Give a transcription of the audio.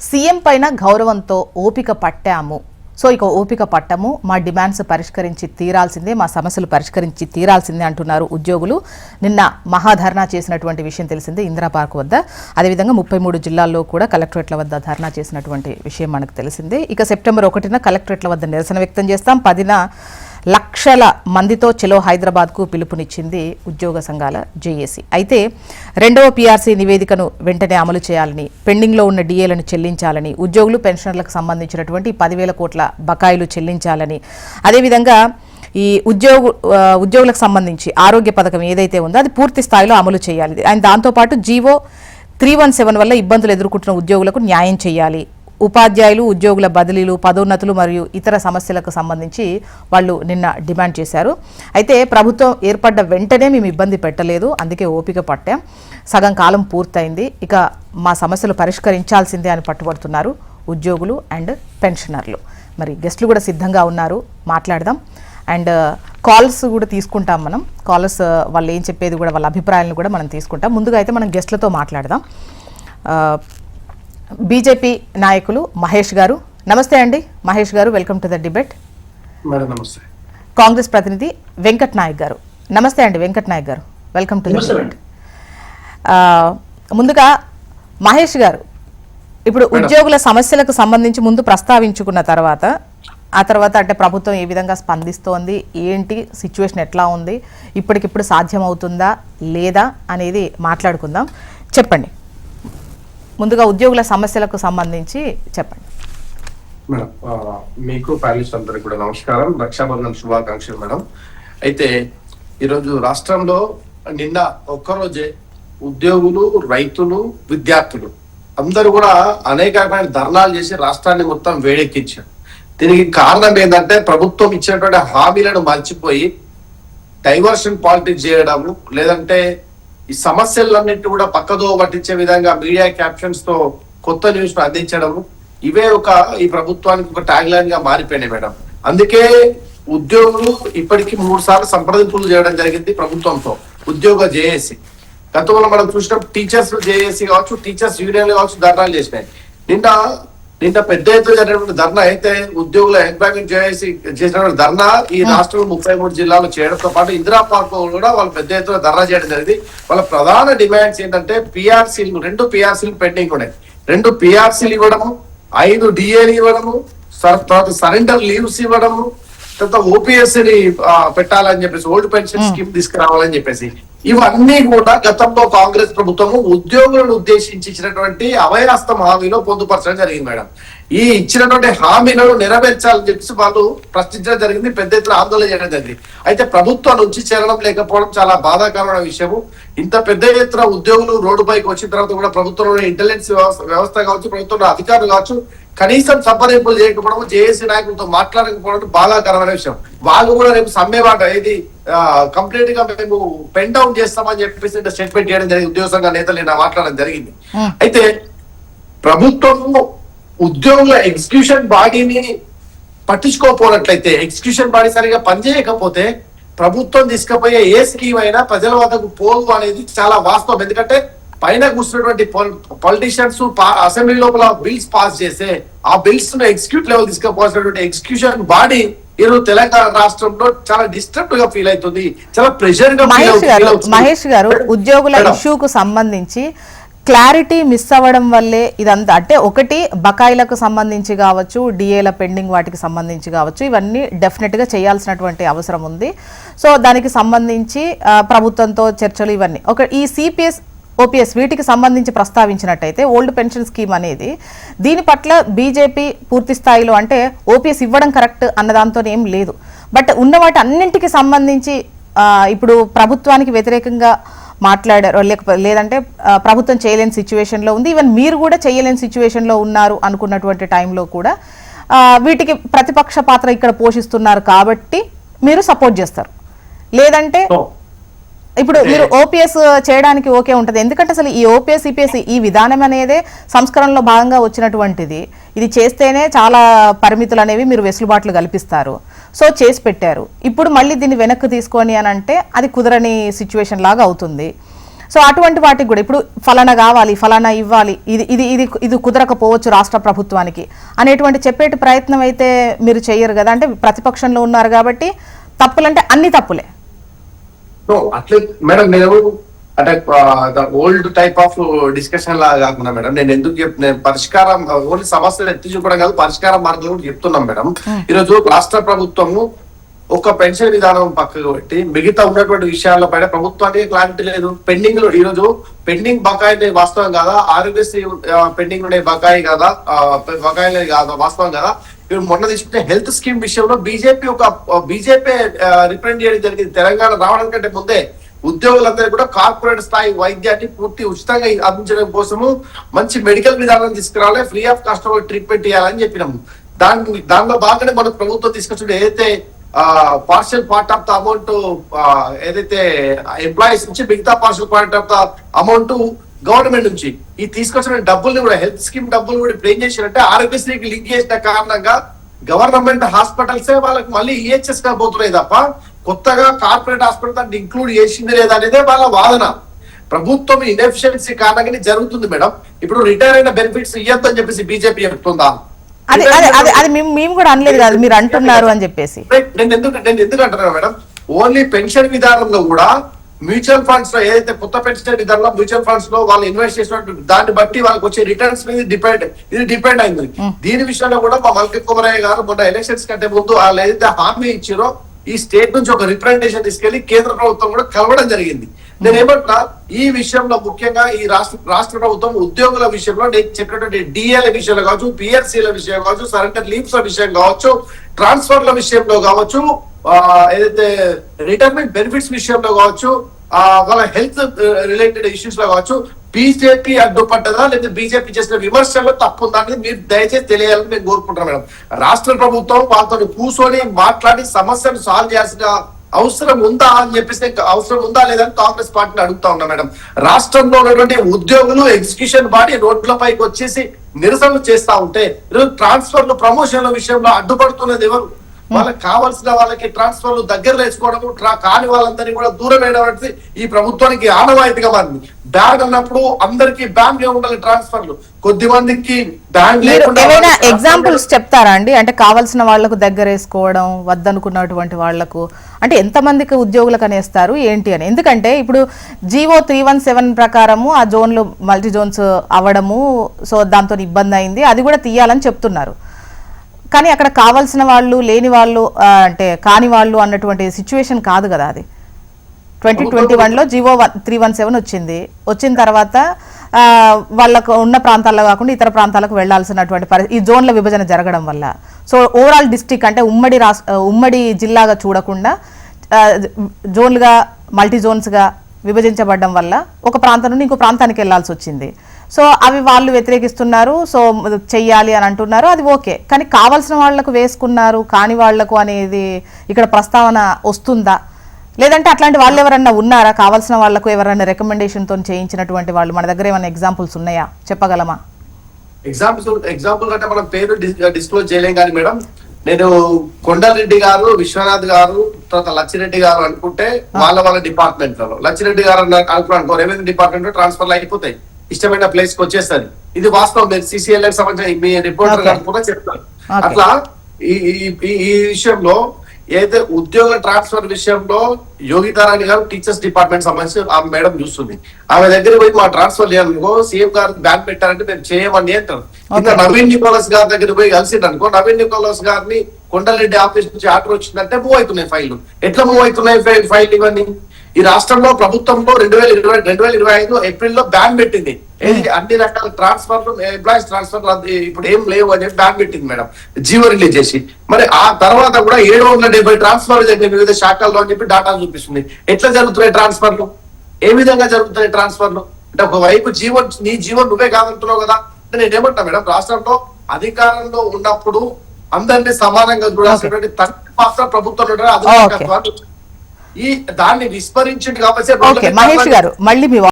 CM పైన గౌరవంతో ఓపిక పట్టాము. సో ఇక ఓపిక పట్టము, మా డిమాండ్స్ పరిష్కరించి తీరాల్సిందే, మా సమస్యలు పరిష్కరించి తీరాల్సిందే అంటున్నారు ఉద్యోగులు. నిన్న మహాధర్నా చేసినటువంటి విషయం తెలిసిందే ఇందిరా పార్క్ వద్ద. అదేవిధంగా 33 జిల్లాల్లో కూడా కలెక్టరేట్ల వద్ద ధర్నా చేసినటువంటి విషయం మనకు తెలిసిందే. ఇక సెప్టెంబర్ 1న కలెక్టరేట్ల వద్ద నిరసన వ్యక్తం చేస్తాం. 10న లక్షల మందితో చెలో హైదరాబాద్కు పిలుపునిచ్చింది ఉద్యోగ సంఘాల జేఏసీ. అయితే రెండవ పీఆర్సీ నివేదికను వెంటనే అమలు చేయాలని, పెండింగ్లో ఉన్న డిఏలను చెల్లించాలని, ఉద్యోగులు పెన్షనర్లకు సంబంధించినటువంటి 10,000 కోట్ల బకాయిలు చెల్లించాలని, అదేవిధంగా ఈ ఉద్యోగులకు సంబంధించి ఆరోగ్య పథకం ఏదైతే ఉందో అది పూర్తి స్థాయిలో అమలు చేయాలి. అండ్ దాంతోపాటు జీవో 317 వల్ల ఇబ్బందులు ఎదుర్కొంటున్న ఉద్యోగులకు న్యాయం చేయాలి. ఉపాధ్యాయులు, ఉద్యోగుల బదిలీలు, పదోన్నతులు మరియు ఇతర సమస్యలకు సంబంధించి వాళ్ళు నిన్న డిమాండ్ చేశారు. అయితే ప్రభుత్వం ఏర్పడ్డ వెంటనే మేము ఇబ్బంది పెట్టలేదు, అందుకే ఓపిక పట్టాం. సగం కాలం పూర్తయింది, ఇక మా సమస్యలు పరిష్కరించాల్సిందే అని పట్టుబడుతున్నారు ఉద్యోగులు అండ్ పెన్షనర్లు. మరి గెస్టులు కూడా సిద్ధంగా ఉన్నారు, మాట్లాడదాం. అండ్ కాల్స్ కూడా తీసుకుంటాం మనం. కాలర్స్ వాళ్ళు ఏం చెప్పేది కూడా, వాళ్ళ అభిప్రాయాలను కూడా మనం తీసుకుంటాం. ముందుగా అయితే మనం గెస్టులతో మాట్లాడదాం. బీజేపీ నాయకులు మహేష్ గారు, నమస్తే అండి. మహేష్ గారు, వెల్కమ్ టు ద డిబేట్. నమస్తే. కాంగ్రెస్ ప్రతినిధి వెంకట్ నాయక్ గారు, నమస్తే అండి. వెంకట్ నాయక్ గారు, వెల్కమ్ టు ద డిబేట్. ముందుగా మహేష్ గారు, ఇప్పుడు ఉద్యోగుల సమస్యలకు సంబంధించి ముందు ప్రస్తావించుకున్న తర్వాత, ఆ తర్వాత అంటే ప్రభుత్వం ఏ విధంగా స్పందిస్తోంది, ఏంటి సిచ్యువేషన్ ఎట్లా ఉంది, ఇప్పటికిప్పుడు సాధ్యమవుతుందా లేదా అనేది మాట్లాడుకుందాం. చెప్పండి. ముందుగా ఉద్యోగుల సమస్యలకు సంబంధించి చెప్పండి. మేడం, మీకు ప్యానలిస్ట్ అందరికి కూడా నమస్కారం, రక్షాబంధన్ శుభాకాంక్షలు మేడం. అయితే ఈరోజు రాష్ట్రంలో నిన్న ఒక్కరోజే ఉద్యోగులు, రైతులు, విద్యార్థులు అందరూ కూడా అనేకమైన ధర్నాలు చేసి రాష్ట్రాన్ని మొత్తం వేడెక్కించారు. దీనికి కారణం ఏంటంటే ప్రభుత్వం ఇచ్చినటువంటి హామీలను మర్చిపోయి డైవర్షన్ పాలిటిక్స్ చేయడము, లేదంటే ఈ సమస్యలన్నింటి కూడా పక్కదో పట్టించే విధంగా మీడియా క్యాప్షన్స్ తో కొత్త న్యూస్ అందించడము, ఇవే ఈ ప్రభుత్వానికి ఒక ట్యాగ్ లైన్ గా మారిపోయినాయి మేడం. అందుకే ఉద్యోగులు ఇప్పటికీ 3 సార్లు సంప్రదింపులు చేయడం జరిగింది ప్రభుత్వంతో, ఉద్యోగ జేఏసీ. గతంలో మనం చూసినప్పుడు టీచర్స్ జేఏసీ కావచ్చు, టీచర్స్ యూనియన్లు కావచ్చు ధర్నాలు చేసినాయి. నిన్న పెద్ద ఎత్తున జరిగినటువంటి ధర్నా అయితే ఉద్యోగుల ఎంప్లాయ్మెంట్ జేఏసీ చేసినటువంటి ధర్నా ఈ రాష్ట్రంలో 33 జిల్లాలో చేయడంతో పాటు ఇందిరా పార్క్ కూడా వాళ్ళు పెద్ద ఎత్తున ధర్నా చేయడం జరిగింది. వాళ్ళ ప్రధాన డిమాండ్స్ ఏంటంటే పీఆర్సీలు, 2 పీఆర్సీలు పెండింగ్ ఉన్నాయి. 2 పీఆర్సీలు ఇవ్వడము, 5 డిఏలు ఇవ్వడము, తర్వాత సరెండర్ లీవ్స్ ఇవ్వడము, తర్వాత ఓపీఎస్ని పెట్టాలని చెప్పేసి, ఓల్డ్ పెన్షన్ స్కీమ్ తీసుకురావాలని చెప్పేసి, ఇవన్నీ కూడా గతంలో కాంగ్రెస్ ప్రభుత్వము ఉద్యోగులను ఉద్దేశించి ఇచ్చినటువంటి అభయాస్తం హామీలో పొందుపరచడం జరిగింది మేడం. ఈ ఇచ్చినటువంటి హామీలను నెరవేర్చాలని చెప్పేసి వాళ్ళు ప్రశ్నించడం జరిగింది, పెద్ద ఎత్తున ఆందోళన చేయడం జరిగింది. అయితే ప్రభుత్వం నుంచి చేరడం లేకపోవడం చాలా బాధాకరమైన విషయము. ఇంత పెద్ద ఎత్తున ఉద్యోగులు రోడ్డు పైకి వచ్చిన తర్వాత కూడా ప్రభుత్వంలో ఇంటెలిజెన్స్ వ్యవస్థ కావచ్చు, ప్రభుత్వంలో అధికారులు కావచ్చు, కనీసం సంప్రదింపులు చేయకపోవడం, జేఏసీ నాయకులతో మాట్లాడకపోవడం బాధాకరమైన విషయం. వాళ్ళు కూడా రేపు సమ్మె బాట ఇది కంప్లీట్ గా మేము పెన్ డౌన్ చేస్తామని చెప్పేసి స్టేట్మెంట్ చేయడం జరిగింది. ఉద్యోగ సంఘ నేతలు నిన్న మాట్లాడడం జరిగింది. అయితే ప్రభుత్వము ఉద్యోగుల ఎగ్జిక్యూషన్ బాడీని పట్టించుకోకపోనట్లయితే, ఎగ్జిక్యూషన్ బాడీ సరిగా పనిచేయకపోతే ప్రభుత్వం తీసుకుపోయే ఏ స్కీమ్ అయినా ప్రజల వద్దకు పోదు అనేది చాలా వాస్తవం. ఎందుకంటే పైన కూర్చున్నటువంటి పొలిటీషియన్స్ అసెంబ్లీ లోపల బిల్స్ పాస్ చేస్తే ఆ బిల్స్ ను ఎగ్జిక్యూట్ లెవెల్ తీసుకుపోవాల్సినటువంటి ఎగ్జిక్యూషన్ బాడీ ఈరోజు తెలంగాణ రాష్ట్రంలో చాలా డిస్టర్బ్ గా ఫీల్ అవుతుంది, చాలా ప్రెషర్ గా. మహేష్ గారు, ఉద్యోగుల ఇష్యూకు సంబంధించి క్లారిటీ మిస్ అవ్వడం వల్లే ఇదంతా. అంటే ఒకటి బకాయిలకు సంబంధించి కావచ్చు, డిఏల పెండింగ్ వాటికి సంబంధించి కావచ్చు, ఇవన్నీ డెఫినెట్ గా చేయాల్సినటువంటి అవసరం ఉంది. సో దానికి సంబంధించి ప్రభుత్వంతో చర్చలు ఇవన్నీ ఈ సిపిఎస్, ఓపీఎస్ వీటికి సంబంధించి ప్రస్తావించినట్టయితే ఓల్డ్ పెన్షన్ స్కీమ్ అనేది, దీని పట్ల బీజేపీ పూర్తి స్థాయిలో అంటే ఓపీఎస్ ఇవ్వడం కరెక్ట్ అన్నదాంతో ఏం లేదు. బట్ ఉన్న వాటి అన్నింటికి సంబంధించి ఇప్పుడు ప్రభుత్వానికి వ్యతిరేకంగా మాట్లాడారు, లేదంటే ప్రభుత్వం చేయలేని సిచ్యువేషన్లో ఉంది, ఈవెన్ మీరు కూడా చేయలేని సిచ్యువేషన్లో ఉన్నారు అనుకున్నటువంటి టైంలో కూడా వీటికి ప్రతిపక్ష పాత్ర ఇక్కడ పోషిస్తున్నారు కాబట్టి మీరు సపోర్ట్ చేస్తారు. లేదంటే ఇప్పుడు మీరు ఓపీఎస్ చేయడానికి ఓకే ఉంటుంది, ఎందుకంటే అసలు ఈ ఓపీఎస్ ఈపీఎస్ ఈ విధానం అనేదే సంస్కరణలో భాగంగా వచ్చినటువంటిది. ఇది చేస్తేనే చాలా పరిమితులు అనేవి మీరు వెసులుబాట్లు కల్పిస్తారు. సో చేసి పెట్టారు. ఇప్పుడు మళ్ళీ దీన్ని వెనక్కి తీసుకొని అని అంటే అది కుదరని సిచ్యువేషన్ లాగా అవుతుంది. సో అటువంటి వాటికి కూడా ఇప్పుడు ఫలానా కావాలి, ఫలానా ఇవ్వాలి, ఇది ఇది ఇది ఇది కుదరకపోవచ్చు రాష్ట్ర ప్రభుత్వానికి అనేటువంటి చెప్పేటి ప్రయత్నం అయితే మీరు చెయ్యరు కదా. అంటే ప్రతిపక్షంలో ఉన్నారు కాబట్టి తప్పులంటే అన్ని తప్పులే. అట్లే మేడం, నేను అంటే ఓల్డ్ టైప్ ఆఫ్ డిస్కషన్ లాగా కాకుండా మేడం, నేను ఎందుకు నేను పరిష్కారం ఓన్లీ సమస్యలు ఎత్తి చూపడం కాదు, పరిష్కార మార్గాలు కూడా చెప్తున్నాం మేడం. ఈరోజు రాష్ట్ర ప్రభుత్వము ఒక పెన్షన్ విధానం పక్కకు పెట్టి మిగతా ఉన్నటువంటి విషయాలపైన ప్రభుత్వానికి క్లారిటీ లేదు. పెండింగ్ లో ఈరోజు పెండింగ్ బకాయి వాస్తవం కాదా, ఆరోగ్యశ్రీ పెండింగ్ ఉండే బకాయి కాదా, బకాయి కాదా వాస్తవం కదా. ఇప్పుడు మొన్న తీసుకుంటే హెల్త్ స్కీమ్ విషయంలో బీజేపీ రిప్రజెంట్ చేయడం జరిగింది. తెలంగాణ రావడం కంటే ముందే ఉద్యోగులందరూ కూడా కార్పొరేట్ స్థాయి వైద్యాన్ని పూర్తి ఉచితంగా అందించడం కోసము మంచి మెడికల్ విధానం తీసుకురావాలి, ఫ్రీ ఆఫ్ కాస్ట్ ట్రీట్మెంట్ చేయాలని చెప్పినాము. దానిలో భాగంగానే మన ప్రభుత్వం తీసుకొచ్చిన ఏదైతే partial part of the amount ఏదైతే ఎంప్లాయీస్ నుంచి మిగతా partial part of the amount government నుంచి ఈ తీసుకొచ్చిన డబ్బుల్ని కూడా హెల్త్ స్కీమ్ డబ్బులు కూడా ఇప్పుడు ఏం చేశారంటే ఆరోగ్యశ్రీకి లింక్ చేసిన కారణంగా గవర్నమెంట్ హాస్పిటల్సే వాళ్ళకి మళ్ళీ ఈహెచ్ఎస్ గా పోతున్నాయి తప్ప కొత్తగా కార్పొరేట్ హాస్పిటల్ దాన్ని ఇంక్లూడ్ చేసింది లేదా అనేదే వాళ్ళ వాదన. ప్రభుత్వం ఇన్ఎఫిషియన్సీ కారణంగానే జరుగుతుంది మేడం. ఇప్పుడు రిటైర్ అయిన బెనిఫిట్స్ ఇవ్వద్దని చెప్పేసి బీజేపీ చెప్తుందా? అది మేము కూడా అనలేదు కాదు, మీరు అంటున్నారు అని చెప్పేసి. నేను ఎందుకు అంటున్నాను మేడం, ఓన్లీ పెన్షన్ విధానంలో కూడా మ్యూచువల్ ఫండ్స్ లో ఏదైతే కొత్త పెన్షన్ విధానంలో మ్యూచువల్ ఫండ్స్ లో వాళ్ళు ఇన్వెస్ట్ చేసిన దాన్ని బట్టి వాళ్ళకి వచ్చే రిటర్న్స్ మీద డిపెండ్ అయింది. దీని విషయంలో కూడా మా మల్కి కుమరయ్య గారు మొన్న ఎలక్షన్స్ కంటే ముందు వాళ్ళు ఏదైతే హామీ ఇచ్చారో ఈ స్టేట్ నుంచి ఒక రిప్రజెంటేషన్ తీసుకెళ్లి కేంద్ర ప్రభుత్వం కూడా కలవడం జరిగింది. నేను ఏమంటున్నా, ఈ విషయంలో ముఖ్యంగా ఈ రాష్ట్ర ప్రభుత్వం ఉద్యోగుల విషయంలో నేను చెప్పినటువంటి డిఎల్ విషయంలో కావచ్చు, పిఆర్సీల విషయం కావచ్చు, సరెండర్ లీవ్స్ విషయం కావచ్చు, ట్రాన్స్ఫర్ల విషయంలో కావచ్చు, ఏదైతే రిటైర్మెంట్ బెనిఫిట్స్ విషయంలో కావచ్చు, వాళ్ళ హెల్త్ రిలేటెడ్ ఇష్యూస్ లో కావచ్చు, బీజేపీ అడ్డుపడ్డదా లేదా బీజేపీ చేసిన విమర్శల్లో తప్పు ఉందా అనేది మీరు దయచేసి తెలియాలని మేము కోరుకుంటున్నాం మేడం. రాష్ట్ర ప్రభుత్వం వాళ్ళతో కూర్చొని మాట్లాడి సమస్యను సాల్వ్ చేయాల్సిన అవసరం ఉందా అని చెప్పేసి, అవసరం ఉందా లేదని కాంగ్రెస్ పార్టీని అడుగుతా ఉన్నా మేడం. రాష్ట్రంలో ఉన్నటువంటి ఉద్యోగులు ఎగ్జిక్యూషన్ బాడీ రోడ్లపైకి వచ్చేసి నిరసనలు చేస్తా ఉంటే ట్రాన్స్ఫర్లు ప్రమోషన్ల విషయంలో అడ్డుపడుతున్నది ఎవరు? వాళ్ళకి కావాల్సిన వాళ్ళకి ట్రాన్స్ఫర్లు దగ్గర వేసుకోవడం, కాని వాళ్ళందరినీ కూడా దూరం వేయడం ఈ ప్రభుత్వానికి ఆనవాయితీగా మారింది. బ్యాంక్ అన్నప్పుడు అందరికి బ్యాంక్ ఉండాలి, ట్రాన్స్ఫర్లు కొద్ది మందికి బ్యాంక్ లేకుండా. ఏమైనా ఎగ్జాంపుల్స్ చెప్తారా అండి? అంటే కావాల్సిన వాళ్లకు దగ్గర వేసుకోవడం, వద్దనుకున్నటువంటి వాళ్లకు అంటే ఎంతమందికి ఉద్యోగులకు అనేస్తారు ఏంటి అని? ఎందుకంటే ఇప్పుడు జీవో 317 ప్రకారము ఆ జోన్లు మల్టీ జోన్స్ అవ్వడము, సో దాంతో ఇబ్బంది అయింది, అది కూడా తీయాలని చెప్తున్నారు. కానీ అక్కడ కావాల్సిన వాళ్ళు లేని వాళ్ళు అంటే కాని వాళ్ళు అన్నటువంటి సిచ్యువేషన్ కాదు కదా అది. 2021లో జీవో 317 వచ్చిన తర్వాత వాళ్ళకు ఉన్న ప్రాంతాల్లో కాకుండా ఇతర ప్రాంతాలకు వెళ్లాల్సినటువంటి ఈ జోన్ల విభజన జరగడం వల్ల, సో ఓవరాల్ డిస్ట్రిక్ట్ అంటే ఉమ్మడి జిల్లాగా చూడకుండా జోన్లుగా మల్టీ జోన్స్గా విభజించబడడం వల్ల ఒక ప్రాంతం నుండి ఇంకో ప్రాంతానికి వెళ్లాల్సి వచ్చింది. సో అవి వాళ్ళు వ్యతిరేకిస్తున్నారు, సో చెయ్యాలి అని అంటున్నారు, అది ఓకే. కానీ కావాల్సిన వాళ్లకు వేసుకున్నారు, కాని వాళ్లకు అనేది ఇక్కడ ప్రస్తావన వస్తుందా? లేదంటే అట్లాంటి వాళ్ళు ఎవరన్నా ఉన్నారా? కావాల్సిన వాళ్లకు ఎవరన్నా రికమెండేషన్తో చేయించినటువంటి వాళ్ళు మన దగ్గర ఏమైనా ఎగ్జాంపుల్స్ ఉన్నాయా, చెప్పగలమా? ఎగ్జాంపుల్ అంటే మనం పేరు డిస్క్లోజ్ చేయలేం కానీ మేడం, నేను కొండారెడ్డి గారు, విశ్వనాథ్ గారు, తర్వాత లచ్చిరెడ్డి గారు అనుకుంటే వాళ్ళ డిపార్ట్మెంట్ లలో, లచ్చిరెడ్డి గారు అనుకో రెవెన్యూ డిపార్ట్మెంట్ లో ట్రాన్స్ఫర్లు అయిపోతాయి, ఇష్టమైన ప్లేస్ కి వచ్చేస్తారు. ఇది వాస్తవం. మీరు సిసిఎల్ సంబంధించిన మీ రిపోర్టర్ గారు కూడా చెప్తారు. అట్లా ఈ విషయంలో ఏదైతే ఉద్యోగ ట్రాన్స్ఫర్ విషయంలో యోగితారాణి గారు టీచర్స్ డిపార్ట్మెంట్ సంబంధించి ఆ మేడం చూస్తుంది. ఆమె దగ్గర పోయి మా ట్రాన్స్ఫర్ చేయాలనుకో, సీఎం గారు బ్యాన్ పెట్టారంటే మేము చేయమని అంటారు. ఇంకా నవీన్ నికోలస్ గారి దగ్గర పోయి కలిసింది అనుకో, నవీన్ నికోలస్ గారిని కొండలరెడ్డి ఆఫీస్ నుంచి ఆర్డర్ వచ్చిందంటే మూవ్ అవుతున్నాయి ఫైళ్లు. ఎట్లా మూవ్ అవుతున్నాయి ఫైల్ ఇవన్నీ? ఈ రాష్ట్రంలో ప్రభుత్వంలో 2025 ఏప్రిల్లో బ్యాన్ పెట్టింది. అన్ని రకాల ట్రాన్స్ఫర్లు, ఎంప్లాయీస్ ట్రాన్స్ఫర్ ఇప్పుడు ఏం లేవు అని చెప్పి బ్యాన్ పెట్టింది మేడం, జీవో రిలీజ్ చేసి. మరి ఆ తర్వాత కూడా 770 ట్రాన్స్ఫర్లు జరిగినాయి వివిధ శాఖల్లో అని చెప్పి డాటా చూపిస్తుంది. ఎట్లా జరుగుతున్నాయి ట్రాన్స్ఫర్లు? ఏ విధంగా జరుగుతున్నాయి ట్రాన్స్ఫర్లు? అంటే ఒకవైపు నీ జీవో నువ్వే కాదంటున్నావు కదా. నేనేమంటా మేడం, రాష్ట్రంలో అధికారంలో ఉన్నప్పుడు అందరినీ సమానంగా చూడాల్సినటువంటి తండ్రి పాత్ర ప్రభుత్వంలో దాన్ని విస్మరించింది కాబట్టి. మహేష్ గారు మళ్ళీ